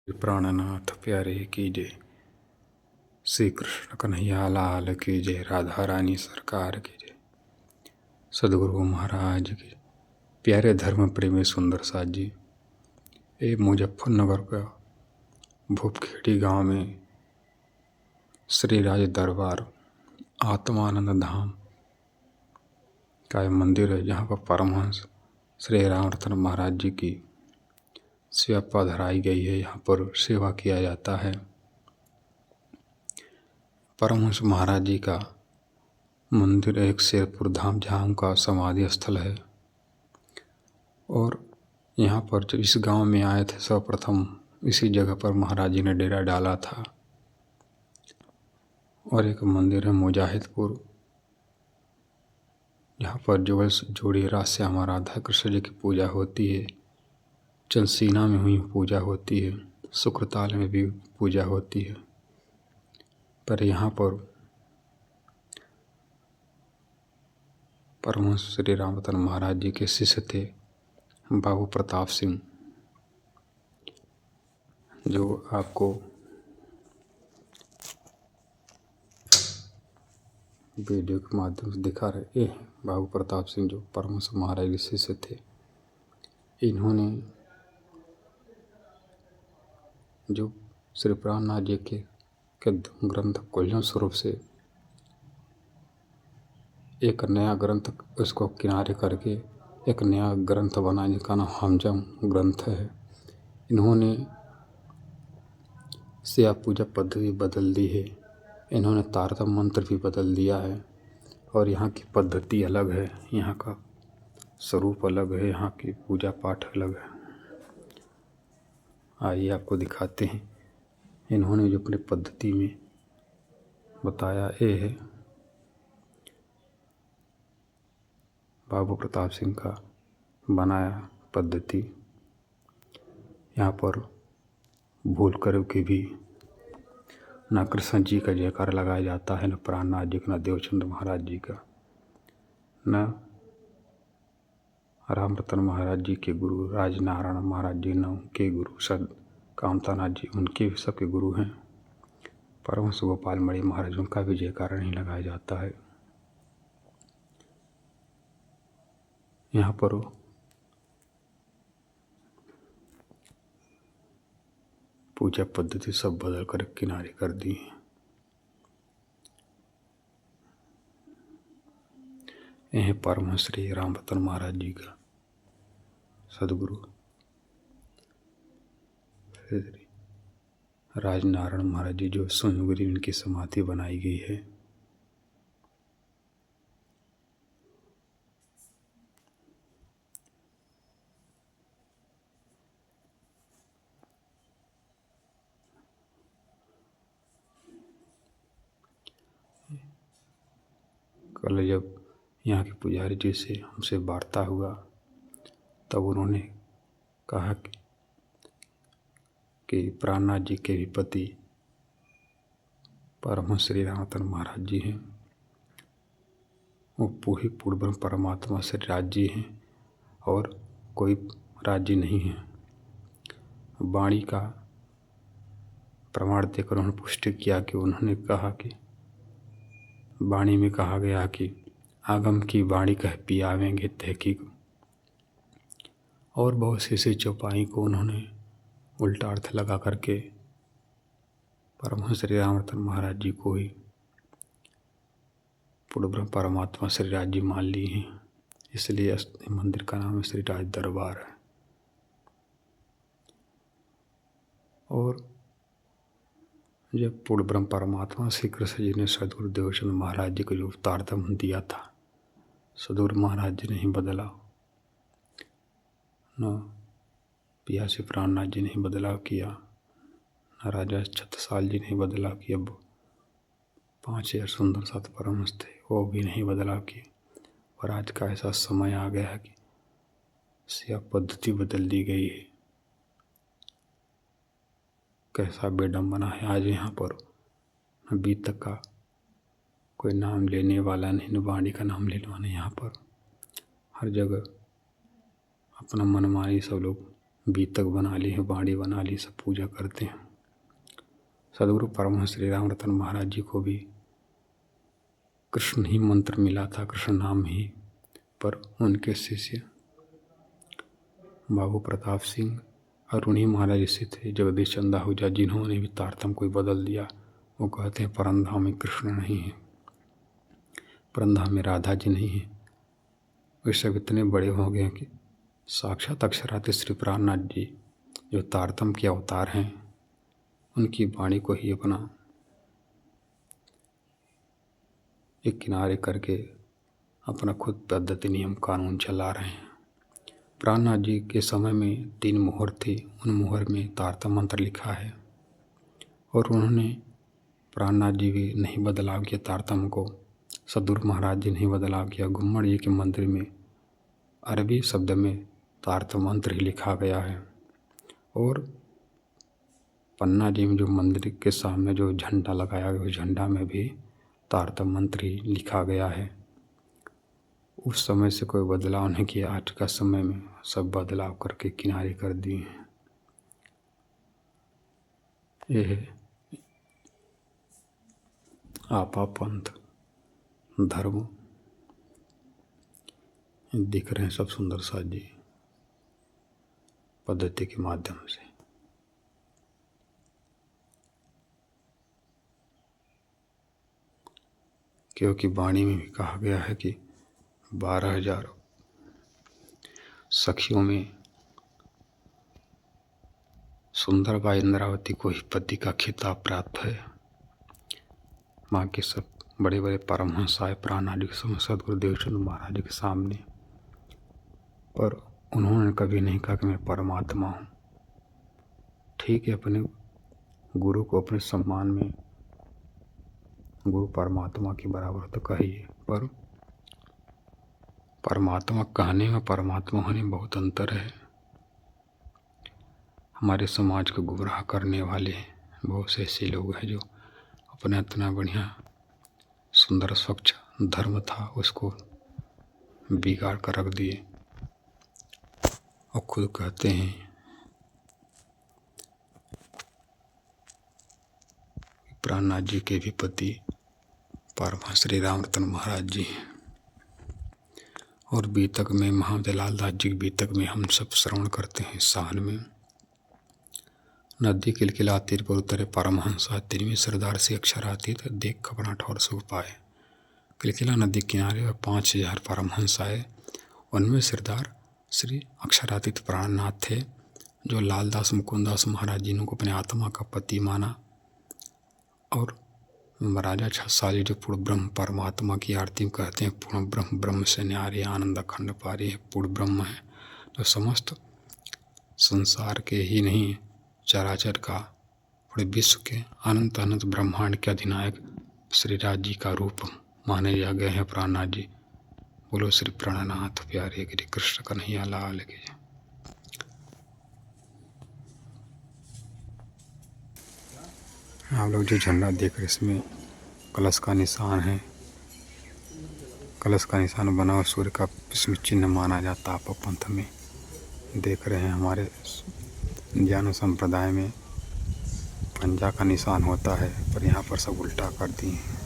प्राणनाथ प्यारे की जय। श्री कृष्ण कन्हैया लाल की जय। राधा रानी सरकार की जय। सदगुरु महाराज की। प्यारे धर्म प्रेमी सुंदर साथ जी, ये मुजफ्फरनगर का भूपखेड़ी गांव में श्री राज दरबार आत्मानंद धाम का एक मंदिर है, जहाँ पर परमहंस श्री रामरतन महाराज जी की सेवा पधराई गई है। यहाँ पर सेवा किया जाता है। परमहंस महाराज जी का मंदिर एक शेरपुर धाम, जहाँ उनका समाधि स्थल है। और यहाँ पर जब इस गांव में आए थे सर्वप्रथम, इसी जगह पर महाराज जी ने डेरा डाला था। और एक मंदिर है मुजाहिदपुर, जहाँ पर जोड़ी राश्यामा राधा कृष्ण जी की पूजा होती है। चलसीना में हुई पूजा होती है, शुक्रताल में भी पूजा होती है। पर यहाँ पर परमहंस श्री रामरतन महाराज जी के शिष्य थे बाबू प्रताप सिंह, जो आपको वीडियो के माध्यम से दिखा रहे हैं। बाबू प्रताप सिंह जो परमहंस महाराज के शिष्य थे, इन्होंने जो श्री प्राणनाथ जी के ग्रंथ कुलजन स्वरूप से एक नया ग्रंथ, उसको किनारे करके एक नया ग्रंथ बना, जिसका नाम हमजम ग्रंथ है। इन्होंने सेवा पूजा पद्धति बदल दी है। इन्होंने तारतम मंत्र भी बदल दिया है। और यहाँ की पद्धति अलग है, यहाँ का स्वरूप अलग है, यहाँ की पूजा पाठ अलग है। आइए आपको दिखाते हैं। इन्होंने जो अपनी पद्धति में बताया, ये है बाबू प्रताप सिंह का बनाया पद्धति। यहाँ पर भूल कर के भी न कृष्ण जी का जयकार लगाया जाता है, न प्राणनाथ जी का, न देवचंद महाराज जी का, न रामरतन महाराज जी के गुरु राजनारायण महाराज जी, न उनके गुरु सद कामतानाथ जी, उनके सबके गुरु हैं। परमहंस गोपाल मणि महाराज, उनका भी जयकार नहीं लगाया जाता है। यहाँ पर पूजा पद्धति सब बदल कर किनारे कर दी है। यह परमहंस श्री रामरतन महाराज जी का सदगुरु राजनारायण महाराज जी, जो सोनगिरी इनकी समाधि बनाई गई है। कल जब यहाँ के पुजारी जी से हमसे वार्ता हुआ, तब उन्होंने कहा कि प्राणनाथ जी के भी पति परमहंस श्री रामरतन महाराज जी हैं। वो पूरी पूर्ण परमात्मा श्री राज जी हैं और कोई राज्य नहीं है। वाणी का प्रमाण देकर उन्होंने पुष्टि किया कि उन्होंने कहा कि वाणी में कहा गया कि आगम की वाणी कह पियावेंगे तहकीक। और बहुत सी ऐसी चौपाई को उन्होंने उल्टा अर्थ लगा करके परमहंस श्री रामरतन महाराज जी को ही पूर्ण ब्रह्म परमात्मा श्री राज जी मान ली हैं। इसलिए इस मंदिर का नाम श्री राज दरबार है। और जब पूर्ण ब्रह्म परमात्मा श्री कृष्ण जी ने सदगुरु देवचंद महाराज जी को जो तारतम दिया था, सदगुरु महाराज जी नहीं बदला, न पियासी प्राणनाथ जी ने बदलाव किया, न राजा छत्रसाल जी ने बदलाव किया। 5000 सुंदर सात परमहंस थे, वो भी नहीं बदलाव किए। और आज का ऐसा समय आ गया है कि सेवा पद्धति बदल दी गई है। कैसा बेडम्बना है। आज यहाँ पर अभी तक का कोई नाम लेने वाला नहीं, न वाणी का नाम लेने वाला। यहाँ पर हर जगह अपना मनमानी सब लोग बीतक बना ली है, बाड़ी बना ली, सब पूजा करते हैं। सदगुरु परमहंस श्री राम रतन महाराज जी को भी कृष्ण ही मंत्र मिला था, कृष्ण नाम ही, पर उनके शिष्य बाबू प्रताप सिंह और उन्हीं महाराज से थे जगदीश चंद आहूजा, जिन्होंने भी तारतम को बदल दिया। वो कहते हैं परंधाम में कृष्ण नहीं है, परंधाम में राधा जी नहीं है। वे सब इतने बड़े हो गए कि साक्षात अक्षरात श्री प्राणनाथ जी जो तारतम के अवतार हैं, उनकी वाणी को ही अपना एक किनारे करके अपना खुद पद्धति नियम कानून चला रहे हैं। प्राणनाथ जी के समय में 3 मुहर थी, उन मुहर में तारतम मंत्र लिखा है और उन्होंने प्राणनाथ जी भी नहीं बदलाव किया तारतम को, सदगुरु महाराज जी नहीं बदलाव किया। घुम्मड़ जी के मंदिर में अरबी शब्द में तारतम मंत्र ही लिखा गया है और पन्ना जी में जो मंदिर के सामने जो झंडा लगाया गया, उस झंडा में भी तारतम मंत्र ही लिखा गया है। उस समय से कोई बदलाव नहीं किया, आज का समय में सब बदलाव करके किनारे कर दिए हैं। ये है आपा पंथ धर्म दिख रहे हैं सब सुंदर साथ जी पद्धति के माध्यम से। क्योंकि वाणी में भी कहा गया है कि 12,000 सखियों में सुंदरबाई इंद्रावती को ही पति का खिताब प्राप्त है। माँ के सब बड़े बड़े परमहंस आए प्राणनाथ जी के समय सदगुरुदेव चंद महाराज जी के सामने, पर उन्होंने कभी नहीं कहा कि मैं परमात्मा हूँ। ठीक है, अपने गुरु को अपने सम्मान में गुरु परमात्मा के बराबर तो कहिए, पर परमात्मा कहने में परमात्मा होने में बहुत अंतर है। हमारे समाज को गुमराह करने वाले बहुत से ऐसे लोग हैं जो अपना इतना बढ़िया सुंदर स्वच्छ धर्म था उसको बिगाड़ कर रख दिए और खुद कहते हैं प्राणनाथ जी के भी पति परमहंस श्री राम रतन महाराज जी हैं। और बीतक में महादेव लाल दास जी के बीतक में हम सब श्रवण करते हैं। साल में नदी किलकिलाती पर उतरे परमहंस आते में सरदार से अक्षरातीत देख खपना ठौर सुख पाए। किलकिला नदी किनारे और 5,000 परमहंस आए। उनमें सरदार श्री अक्षरातीत प्राणनाथ थे जो लालदास मुकुंदास महाराज जी को अपने आत्मा का पति माना और राजा छसाली जो पूर्ण ब्रह्म परमात्मा की आरती में कहते हैं पूर्ण ब्रह्म ब्रह्म से न्यारे आनंद अखंड पारी है। पूर्ण ब्रह्म है जो समस्त संसार के ही नहीं चराचर का पूरे विश्व के अनंत अनंत ब्रह्मांड के अधिनायक श्री राज जी का रूप माने जा गए हैं प्राणनाथ जी। बोलो श्री प्राणनाथ प्यारे गिरि कृष्ण कन्हैया लाल की। आप लोग जो झंडा देख रहे इसमें कलश का निशान है। कलश का निशान बना और सूर्य का इसमें चिन्ह माना जाता आप पंथ में देख रहे हैं। हमारे ज्ञान संप्रदाय में पंजा का निशान होता है पर यहाँ पर सब उल्टा कर दिए हैं।